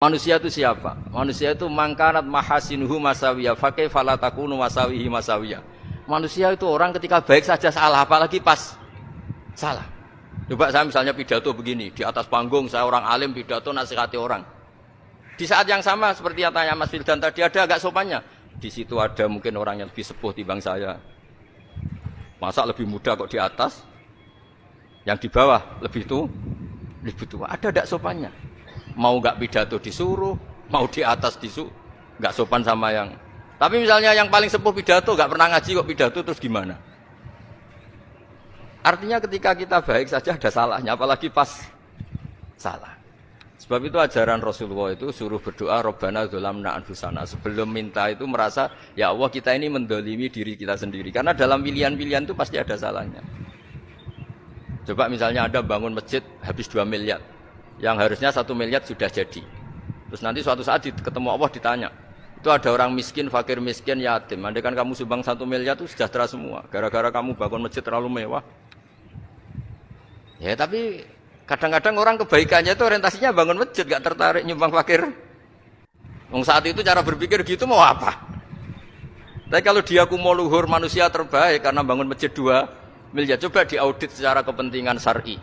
Manusia itu siapa? Manusia itu mangkanat mahasinuhu masawiyah fakih falatakunu masawihi masawiyah. Manusia itu orang ketika baik saja salah, apalagi pas salah. Coba saya misalnya pidato begini, di atas panggung saya orang alim pidato nasihati orang. Di saat yang sama seperti yang tanya Mas Fildan tadi, ada agak sopannya. Di situ ada mungkin orang yang lebih sepuh timbang saya. Masa lebih muda kok di atas? Yang di bawah lebih tua. Ada agak sopannya. Mau nggak pidato disuruh, mau di atas disuruh, nggak sopan sama yang. Tapi misalnya yang paling sepuh pidato nggak pernah ngaji kok pidato, terus gimana? Artinya ketika kita baik saja ada salahnya, apalagi pas salah. Sebab itu ajaran Rasulullah itu suruh berdoa Rabbana dzolamna anfusana. Sebelum minta itu merasa ya Allah kita ini mendolimi diri kita sendiri. Karena dalam pilihan-pilihan itu pasti ada salahnya. Coba misalnya Anda bangun masjid habis 2 miliar. Yang harusnya 1 miliar sudah jadi. Terus nanti suatu saat ketemu Allah ditanya, itu ada orang miskin, fakir miskin, yatim. Andai kan kamu sumbang 1 miliar itu sejahtera semua. Gara-gara kamu bangun masjid terlalu mewah. Ya tapi kadang-kadang orang kebaikannya itu orientasinya bangun masjid, gak tertarik nyumbang fakir. Saat itu cara berpikir gitu mau apa? Tapi kalau dia mau luhur manusia terbaik karena bangun masjid 2 miliar, coba diaudit secara kepentingan syar'i.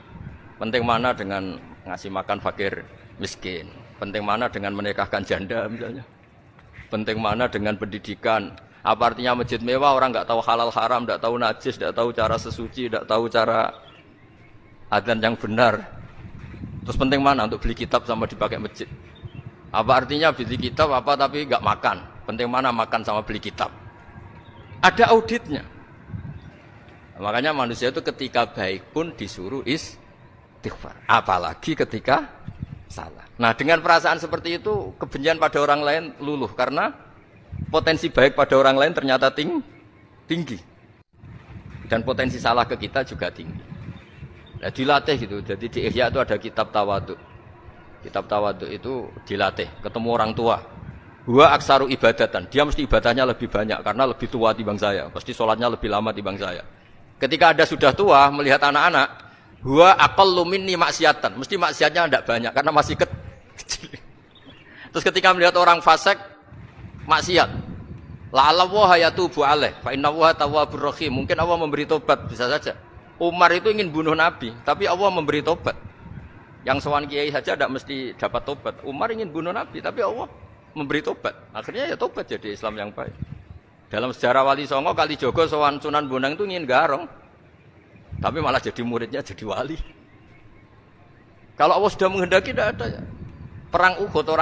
Penting mana dengan ngasih makan fakir miskin? Penting mana dengan menikahkan janda misalnya? Penting mana dengan pendidikan? Apa artinya masjid mewah orang nggak tahu halal haram, nggak tahu najis, nggak tahu cara sesuci, nggak tahu cara adzan yang benar? Terus penting mana untuk beli kitab sama dipakai masjid? Apa artinya beli kitab apa tapi nggak makan? Penting mana makan sama beli kitab? Ada auditnya. Makanya manusia itu ketika baik pun disuruh istighfar, apalagi ketika salah. Nah dengan perasaan seperti itu kebencian pada orang lain luluh karena potensi baik pada orang lain ternyata tinggi dan potensi salah ke kita juga tinggi. Nah, dilatih gitu. Jadi di Ihya itu ada kitab tawadhu. Kitab tawadhu itu dilatih ketemu orang tua. Huwa aksaru ibadatan, dia mesti ibadahnya lebih banyak karena lebih tua timbang saya, pasti sholatnya lebih lama timbang saya. Ketika Anda sudah tua melihat anak-anak, huwa aqallu minni maksiatan, mesti maksiatnya tidak banyak karena masih kecil. Terus ketika melihat orang fasik maksiat, la'allahu yatubu alaih fa innahu tawwabur rahim, mungkin Allah memberi tobat, bisa saja. Umar itu ingin bunuh Nabi, tapi Allah memberi tobat. Yang sowan kiai saja tidak mesti dapat tobat. Umar ingin bunuh Nabi, tapi Allah memberi tobat. Akhirnya ya tobat jadi Islam yang baik. Dalam sejarah Wali Songo, Kalijogo sowan Sunan Bonang itu ingin garong, tapi malah jadi muridnya jadi wali. Kalau Allah sudah menghendaki tidak ada ya. Perang Uhud orang